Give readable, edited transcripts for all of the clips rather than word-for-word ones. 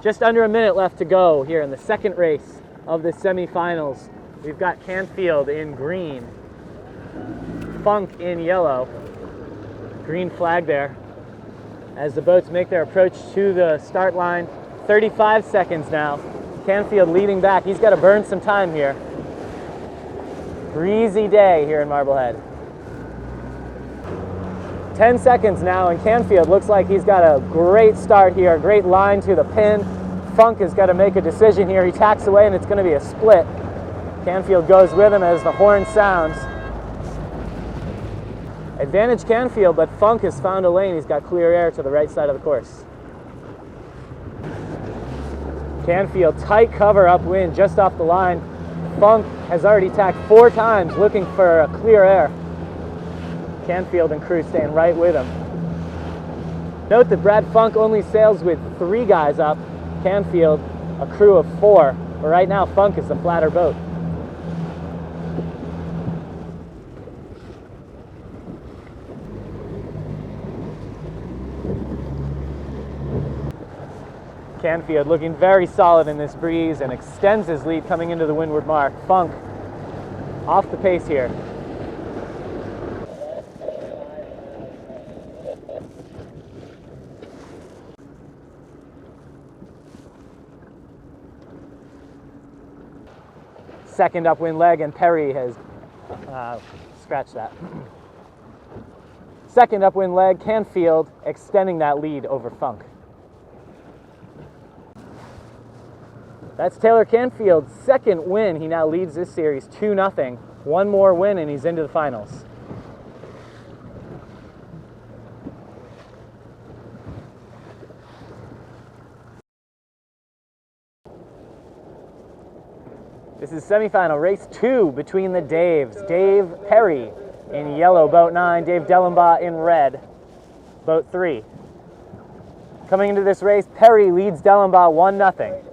Just under a minute left to go here in the second race of the semifinals. We've got Canfield in green, Funk in yellow, green flag there, as the boats make their approach to the start line. 35 seconds now. Canfield leading back. He's got to burn some time here. Breezy day here in Marblehead. 10 seconds now, and Canfield looks like he's got a great start here, great line to the pin. Funk has got to make a decision here. He tacks away, and it's going to be a split. Canfield goes with him as the horn sounds. Advantage Canfield, but Funk has found a lane. He's got clear air to the right side of the course. Canfield, tight cover upwind, just off the line. Funk has already tacked 4 times, looking for a clear air. Canfield and crew staying right with him. Note that Brad Funk only sails with 3 guys up. Canfield, a crew of 4. But right now, Funk is the flatter boat. Canfield looking very solid in this breeze and extends his lead coming into the windward mark. Funk off the pace here. Second upwind leg, and Perry has scratched that. Second upwind leg, Canfield extending that lead over Funk. That's Taylor Canfield's second win. He now leads this series 2-0. One more win and he's into the finals. This is semifinal race 2 between the Daves. Dave Perry in yellow, boat 9. Dave Dellenbaugh in red, boat 3. Coming into this race, Perry leads Dellenbaugh 1-0.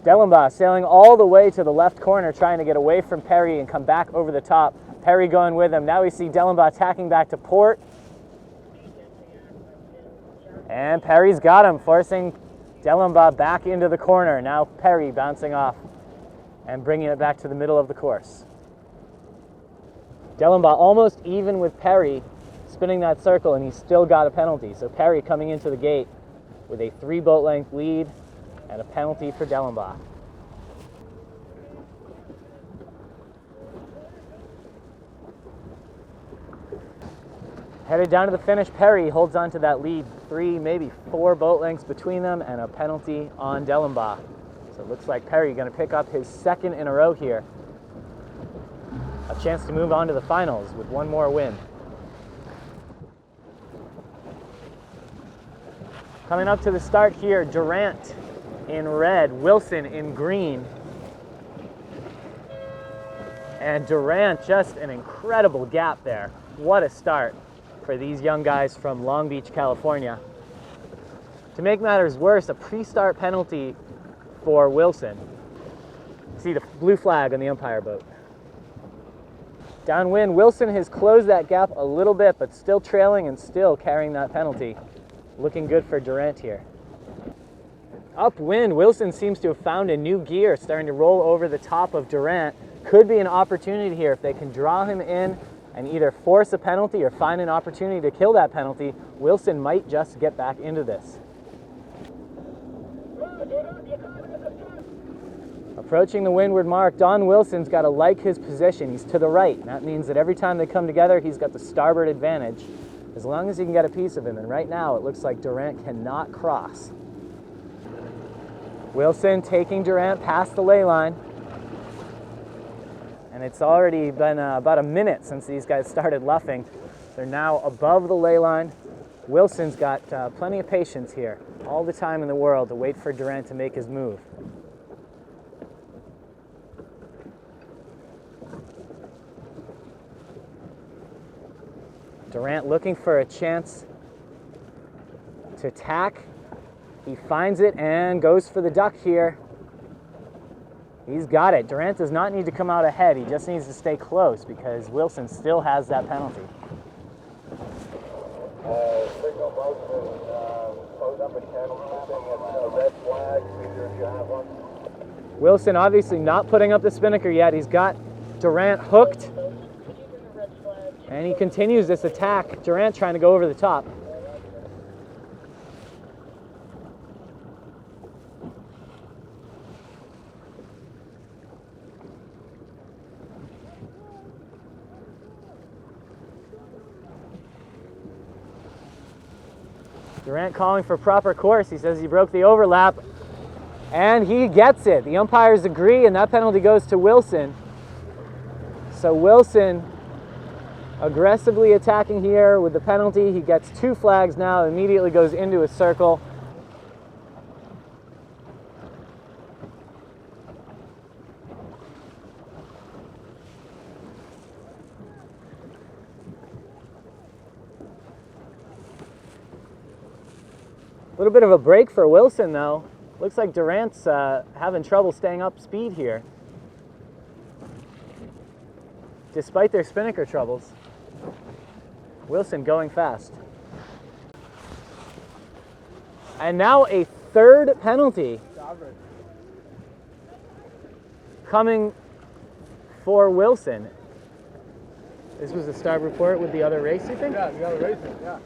Dellenbaugh sailing all the way to the left corner, trying to get away from Perry and come back over the top. Perry going with him. Now we see Dellenbaugh tacking back to port. And Perry's got him, forcing Dellenbaugh back into the corner. Now Perry bouncing off and bringing it back to the middle of the course. Dellenbaugh almost even with Perry, spinning that circle, and he's still got a penalty. So Perry coming into the gate with a 3 boat length lead and a penalty for Dellenbaugh. Headed down to the finish, Perry holds on to that lead. 3, maybe 4 boat lengths between them, and a penalty on Dellenbaugh. So it looks like Perry going to pick up his 2nd in a row here. A chance to move on to the finals with 1 more win. Coming up to the start here, Durant in red, Wilson in green. And Durant, just an incredible gap there. What a start for these young guys from Long Beach, California. To make matters worse, a pre-start penalty for Wilson. See the blue flag on the umpire boat. Downwind, Wilson has closed that gap a little bit, but still trailing and still carrying that penalty. Looking good for Durant here. Upwind, Wilson seems to have found a new gear, starting to roll over the top of Durant. Could be an opportunity here if they can draw him in and either force a penalty or find an opportunity to kill that penalty. Wilson might just get back into this. Approaching the windward mark, Don Wilson's got to like his position. He's to the right, and that means that every time they come together, he's got the starboard advantage, as long as he can get a piece of him. And right now, it looks like Durant cannot cross. Wilson taking Durant past the ley line. And it's already been about a minute since these guys started luffing. They're now above the ley line. Wilson's got plenty of patience here, all the time in the world to wait for Durant to make his move. Durant looking for a chance to tack. He finds it and goes for the duck here. He's got it. Durant does not need to come out ahead. He just needs to stay close because Wilson still has that penalty. Signal Bozeman, close up and channel something at red flag, either if you have one. Wilson obviously not putting up the spinnaker yet. He's got Durant hooked. And he continues this attack. Durant trying to go over the top. Durant calling for proper course. He says he broke the overlap, and he gets it. The umpires agree, and that penalty goes to Wilson. So Wilson aggressively attacking here with the penalty. He gets 2 flags now, immediately goes into a circle. A little bit of a break for Wilson, though. Looks like Durant's having trouble staying up speed here, despite their spinnaker troubles. Wilson going fast. And now a third penalty coming for Wilson. This was the starboard report with the other race, you think? Yeah, the other racing, yeah.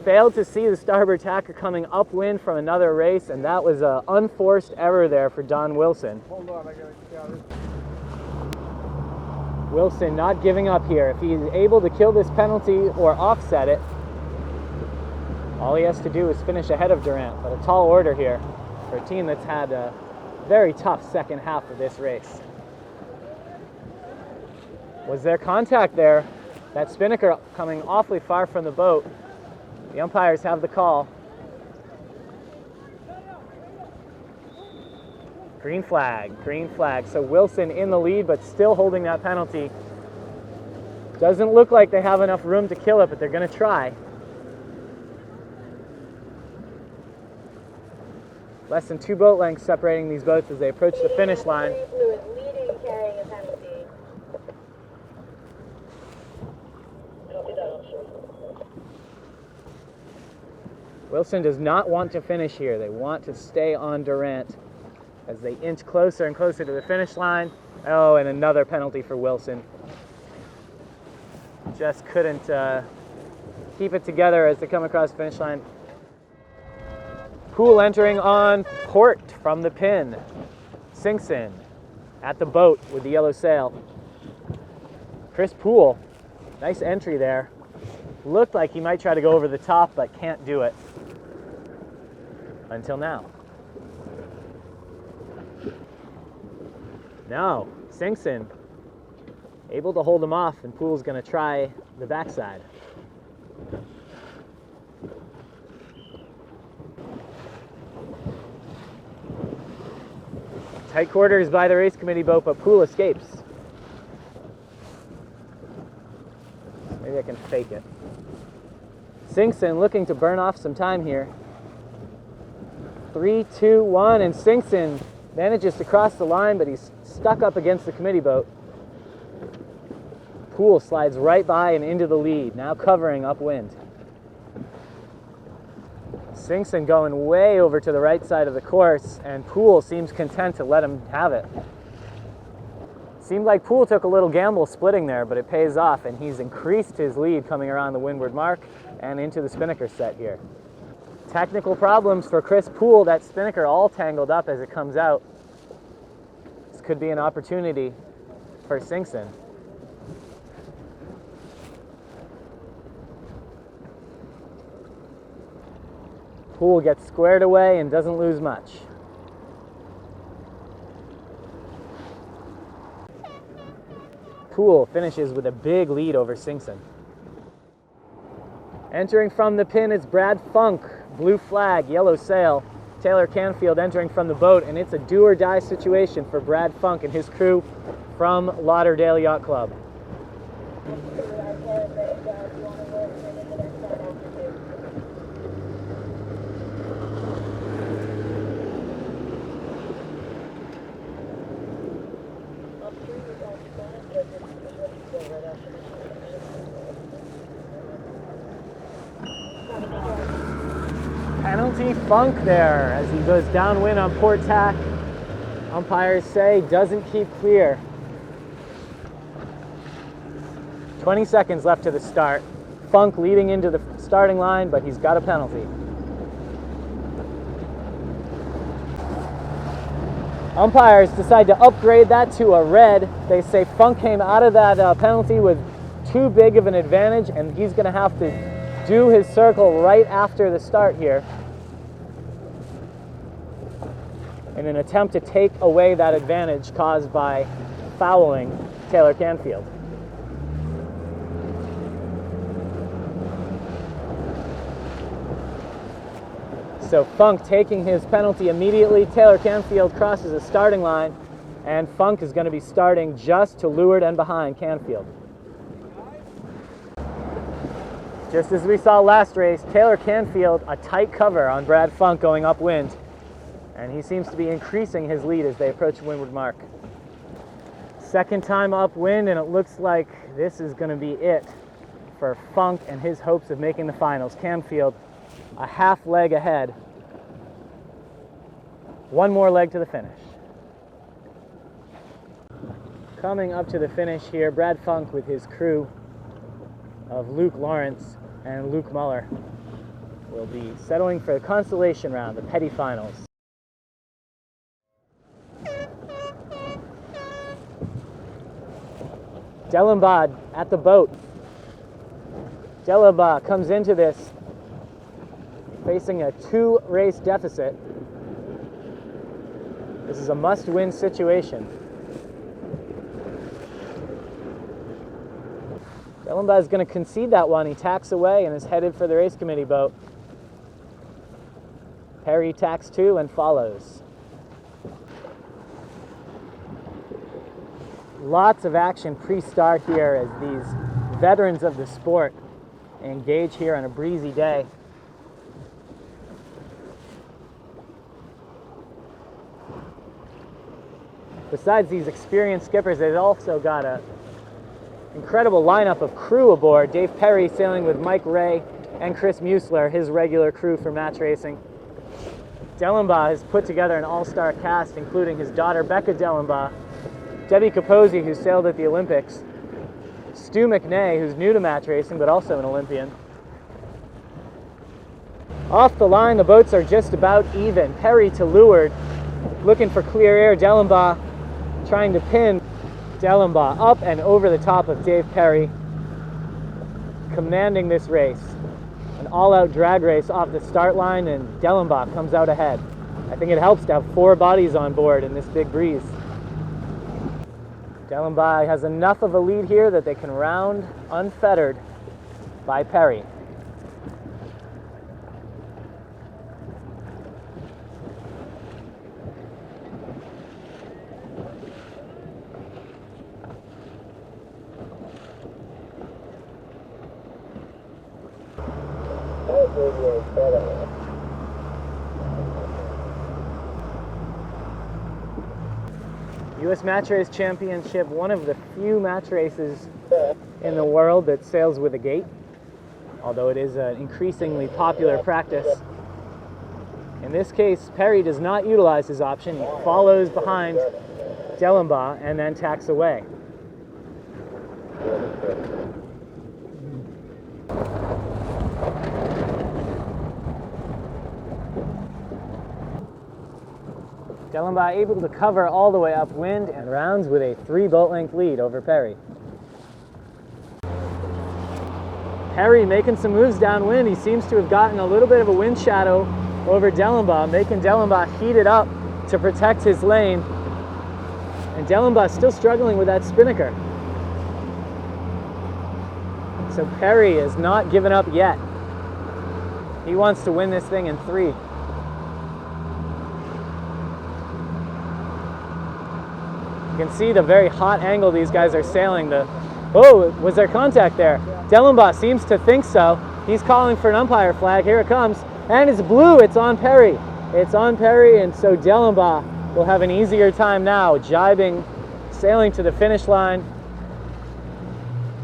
Failed to see the starboard tacker coming upwind from another race, and that was an unforced error there for Don Wilson. Hold on, I gotta get this. Wilson not giving up here. If he's able to kill this penalty or offset it, all he has to do is finish ahead of Durant. But a tall order here for a team that's had a very tough second half of this race. Was there contact there? That spinnaker coming awfully far from the boat. The umpires have the call. Green flag, green flag. So Wilson in the lead, but still holding that penalty. Doesn't look like they have enough room to kill it, but they're going to try. Less than 2 boat lengths separating these boats as they approach the finish line. Wilson does not want to finish here. They want to stay on Durant as they inch closer and closer to the finish line. Oh, and another penalty for Wilson. Just couldn't keep it together as they come across the finish line. Poole entering on port from the pin. Singsen at the boat with the yellow sail. Chris Poole, nice entry there. Looked like he might try to go over the top, but can't do it. Until now. Now, Singsen able to hold him off, and Poole's going to try the backside. Tight quarters by the race committee boat, but Poole escapes. Maybe I can fake it. Singsen looking to burn off some time here. 3, 2, 1, and Singsen manages to cross the line, but he's stuck up against the committee boat. Poole slides right by and into the lead, now covering upwind. Singsen going way over to the right side of the course, and Poole seems content to let him have it. Seemed like Poole took a little gamble splitting there, but it pays off, and he's increased his lead coming around the windward mark and into the spinnaker set here. Technical problems for Chris Poole. That spinnaker all tangled up as it comes out. This could be an opportunity for Singsen. Poole gets squared away and doesn't lose much. Poole finishes with a big lead over Singsen. Entering from the pin is Brad Funk. Blue flag, yellow sail. Taylor Canfield entering from the boat, and it's a do or die situation for Brad Funk and his crew from Lauderdale Yacht Club. Penalty Funk there as he goes downwind on port tack. Umpires say doesn't keep clear. 20 seconds left to the start. Funk leading into the starting line, but he's got a penalty. Umpires decide to upgrade that to a red. They say Funk came out of that penalty with too big of an advantage, and he's going to have to do his circle right after the start here in an attempt to take away that advantage caused by fouling Taylor Canfield. So Funk taking his penalty immediately. Taylor Canfield crosses the starting line, and Funk is going to be starting just to leeward and behind Canfield. Just as we saw last race, Taylor Canfield a tight cover on Brad Funk going upwind, and he seems to be increasing his lead as they approach the windward mark. Second time upwind, and it looks like this is going to be it for Funk and his hopes of making the finals. Canfield a half leg ahead. One more leg to the finish. Coming up to the finish here, Brad Funk with his crew of Luke Lawrence and Luke Muller will be settling for the consolation round, the petty finals. Dellenbaugh at the boat. Dellenbaugh comes into this facing a 2-race deficit. This is a must-win situation. Dellenbaugh is going to concede that one. He tacks away and is headed for the race committee boat. Perry tacks too and follows. Lots of action pre-start here as these veterans of the sport engage here on a breezy day. Besides these experienced skippers, they've also got an incredible lineup of crew aboard. Dave Perry sailing with Mike Ray and Chris Musler, his regular crew for match racing. Dellenbaugh has put together an all-star cast, including his daughter Becca Dellenbaugh, Debbie Capozzi, who sailed at the Olympics, Stu McNay, who's new to match racing but also an Olympian. Off the line, the boats are just about even. Perry to leeward, looking for clear air. Dellenbaugh trying to pin. Dellenbaugh up and over the top of Dave Perry, commanding this race. An all-out drag race off the start line, and Dellenbaugh comes out ahead. I think it helps to have 4 bodies on board in this big breeze. Dellenbaugh has enough of a lead here that they can round unfettered by Perry. U.S. Match Race Championship, one of the few match races in the world that sails with a gate, although it is an increasingly popular practice. In this case, Perry does not utilize his option. He follows behind Dellenbaugh and then tacks away. Dellenbaugh able to cover all the way upwind and rounds with a 3 boat length lead over Perry. Perry making some moves downwind. He seems to have gotten a little bit of a wind shadow over Dellenbaugh, making Dellenbaugh heat it up to protect his lane. And Dellenbaugh still struggling with that spinnaker. So Perry is not given up yet. He wants to win this thing in 3. You can see the very hot angle these guys are sailing. Oh, was there contact there? Dellenbaugh seems to think so. He's calling for an umpire flag. Here it comes. And it's blue. It's on Perry. It's on Perry, and so Dellenbaugh will have an easier time now, jibing, sailing to the finish line,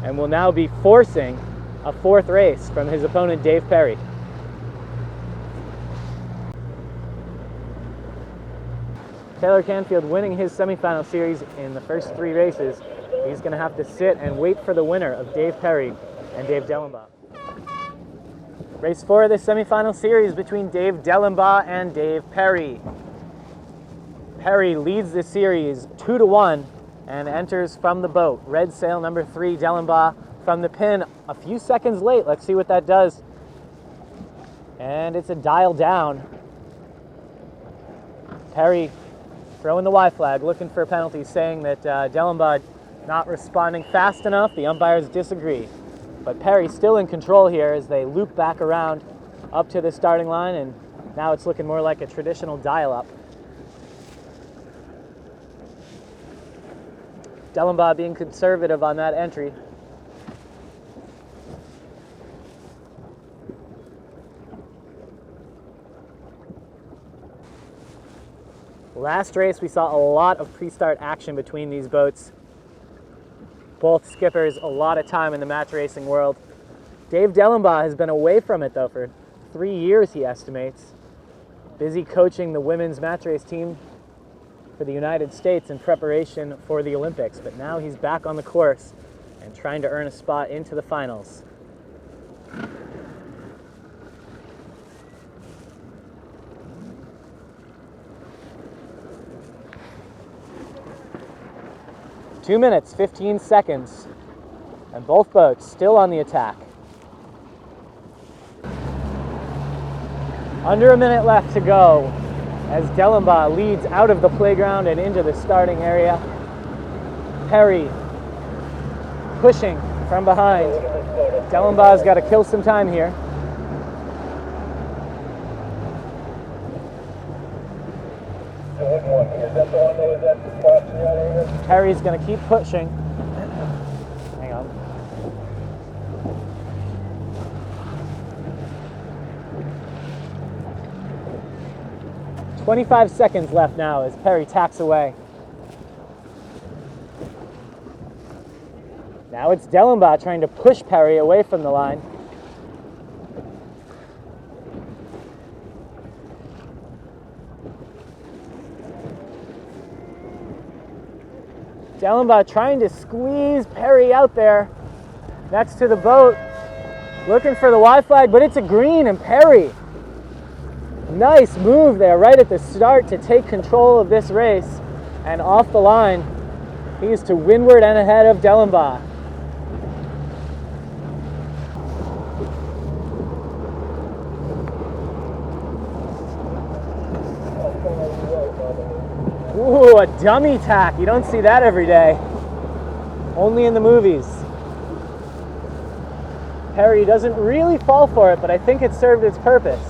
and will now be forcing a 4th race from his opponent, Dave Perry. Taylor Canfield winning his semifinal series in the first 3 races. He's going to have to sit and wait for the winner of Dave Perry and Dave Dellenbaugh. Race 4 of this semifinal series between Dave Dellenbaugh and Dave Perry. Perry leads the series 2-1 and enters from the boat. Red sail number 3, Dellenbaugh from the pin a few seconds late. Let's see what that does. And it's a dial down. Perry throwing the Y flag, looking for a penalty, saying that Dellenbaugh not responding fast enough. The umpires disagree. But Perry still in control here as they loop back around up to the starting line, and now it's looking more like a traditional dial-up. Dellenbaugh being conservative on that entry. Last race, we saw a lot of pre-start action between these boats. Both skippers, a lot of time in the match racing world. Dave Dellenbaugh has been away from it, though, for 3 years, he estimates. Busy coaching the women's match race team for the United States in preparation for the Olympics. But now he's back on the course and trying to earn a spot into the finals. Two minutes, 15 seconds, and both boats still on the attack. Under a minute left to go as Dellenbaugh leads out of the playground and into the starting area. Perry pushing from behind. Dellenbaugh's got to kill some time here. Perry's going to keep pushing. Hang on. "25 seconds left now as Perry tacks away. Now it's Dellenbaugh trying to push Perry away from the line. Dellenbaugh trying to squeeze Perry out there next to the boat, looking for the Y flag, but it's a green, and Perry, nice move there right at the start to take control of this race, and off the line, he's to windward and ahead of Dellenbaugh. Ooh, a dummy tack. You don't see that every day. Only in the movies. Perry doesn't really fall for it, but I think it served its purpose.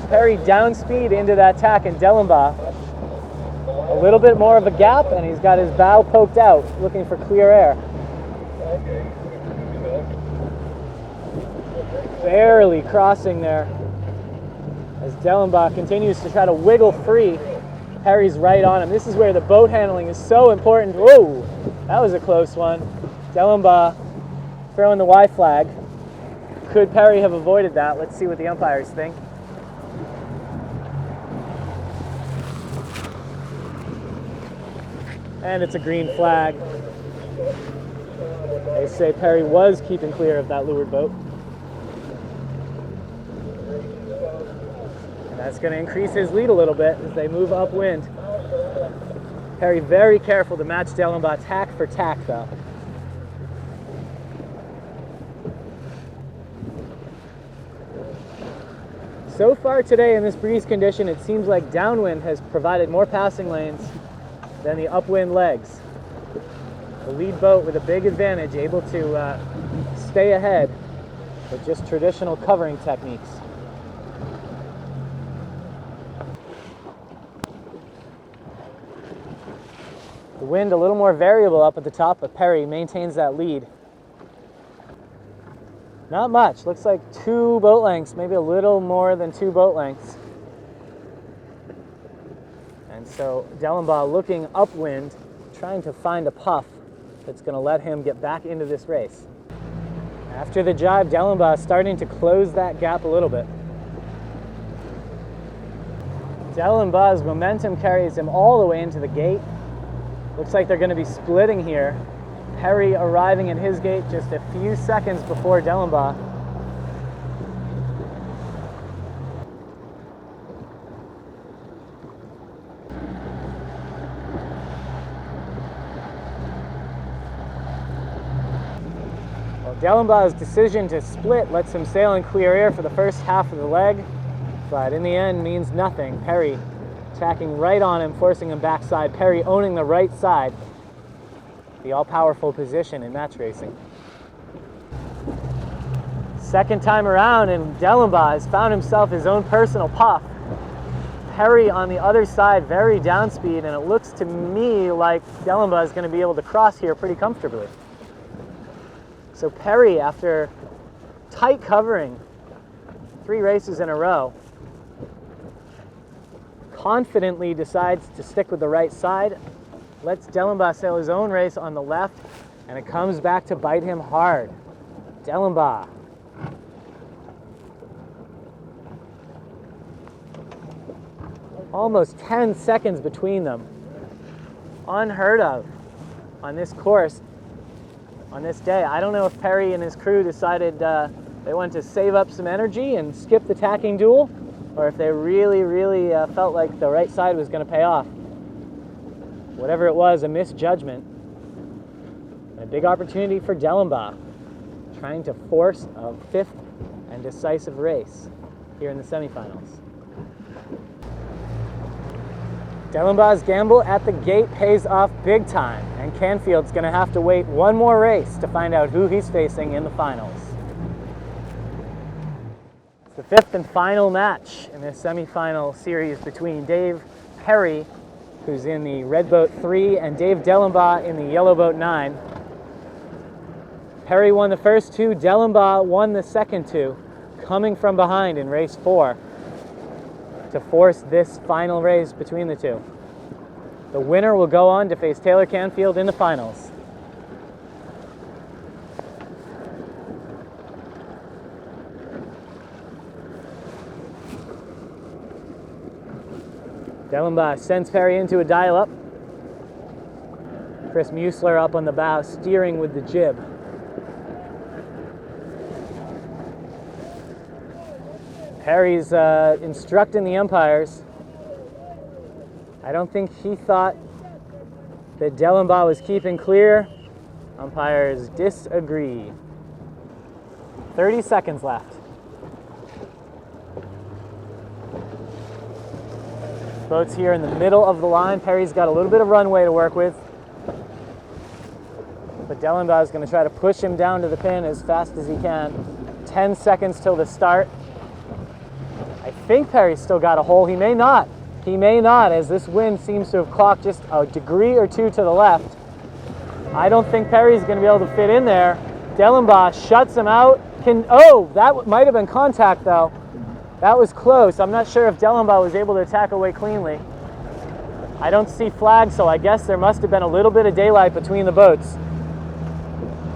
Perry down speed into that tack, and Dellenbaugh a little bit more of a gap, and he's got his bow poked out, looking for clear air. Barely crossing there as Dellenbaugh continues to try to wiggle free. Perry's right on him. This is where the boat handling is so important. Whoa, that was a close one. Dellenbaugh throwing the Y flag. Could Perry have avoided that? Let's see what the umpires think. And it's a green flag. They say Perry was keeping clear of that leeward boat. That's going to increase his lead a little bit as they move upwind. Perry very careful to match Dellenbaugh tack for tack, though. So far today in this breeze condition, it seems like downwind has provided more passing lanes than the upwind legs. The lead boat with a big advantage, able to stay ahead with just traditional covering techniques. The wind a little more variable up at the top, but Perry maintains that lead. Not much, looks like 2 boat lengths, maybe a little more than 2 boat lengths. And so Dellenbaugh looking upwind, trying to find a puff that's going to let him get back into this race. After the jibe, Dellenbaugh starting to close that gap a little bit. Dellenbaugh's momentum carries him all the way into the gate. Looks like they're going to be splitting here. Perry arriving at his gate just a few seconds before Dellenbaugh. Dellenbaugh's decision to split lets him sail in clear air for the first half of the leg, but in the end means nothing. Perry tacking right on him, forcing him backside. Perry owning the right side, the all-powerful position in match racing. Second time around, and Dellenbaugh has found himself his own personal puff. Perry on the other side, very down speed, and it looks to me like Dellenbaugh is going to be able to cross here pretty comfortably. So Perry, after tight covering 3 races in a row, confidently decides to stick with the right side, lets Dellenbaugh sail his own race on the left, and it comes back to bite him hard. Dellenbaugh. Almost 10 seconds between them. Unheard of on this course. On this day. I don't know if Perry and his crew decided they wanted to save up some energy and skip the tacking duel, or if they really felt like the right side was going to pay off. Whatever it was, a misjudgment. And a big opportunity for Dellenbaugh, trying to force a 5th and decisive race here in the semifinals. Dellenbaugh's gamble at the gate pays off big time, and Canfield's going to have to wait one more race to find out who he's facing in the finals. It's the 5th and final match in this semifinal series between Dave Perry, who's in the red boat 3, and Dave Dellenbaugh in the yellow boat 9. Perry won the first 2, Dellenbaugh won the second 2, coming from behind in race 4. To force this final race between the two. The winner will go on to face Taylor Canfield in the finals. Dellenbaugh sends Perry into a dial-up. Chris Muessler up on the bow, steering with the jib. Perry's instructing the umpires. I don't think he thought that Dellenbaugh was keeping clear. Umpires disagree. 30 seconds left. Boat's here in the middle of the line. Perry's got a little bit of runway to work with, but Dellenbaugh is going to try to push him down to the pin as fast as he can. 10 seconds till the start. I think Perry's still got a hole. He may not. He may not, as this wind seems to have clocked just a degree or 2 to the left. I don't think Perry's going to be able to fit in there. Dellenbaugh shuts him out. Oh, that might have been contact, though. That was close. I'm not sure if Dellenbaugh was able to tack away cleanly. I don't see flags, so I guess there must have been a little bit of daylight between the boats.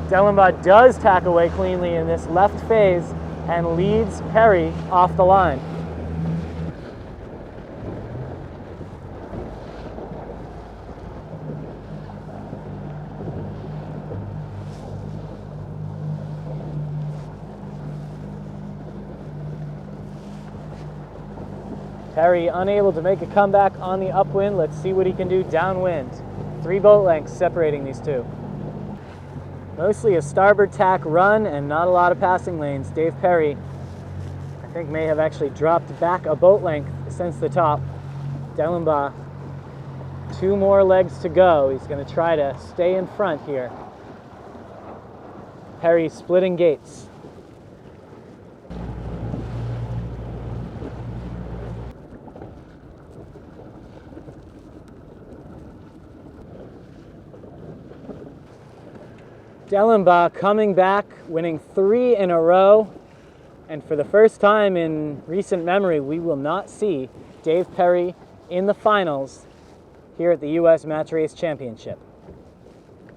Dellenbaugh does tack away cleanly in this left phase and leads Perry off the line. Perry unable to make a comeback on the upwind. Let's see what he can do downwind. 3 boat lengths separating these two. Mostly a starboard tack run and not a lot of passing lanes. Dave Perry, I think, may have actually dropped back a boat length since the top. Dellenbaugh, 2 more legs to go. He's going to try to stay in front here. Perry splitting gates. Dellenbaugh coming back, winning 3 in a row, and for the first time in recent memory, we will not see Dave Perry in the finals here at the U.S. Match Race Championship.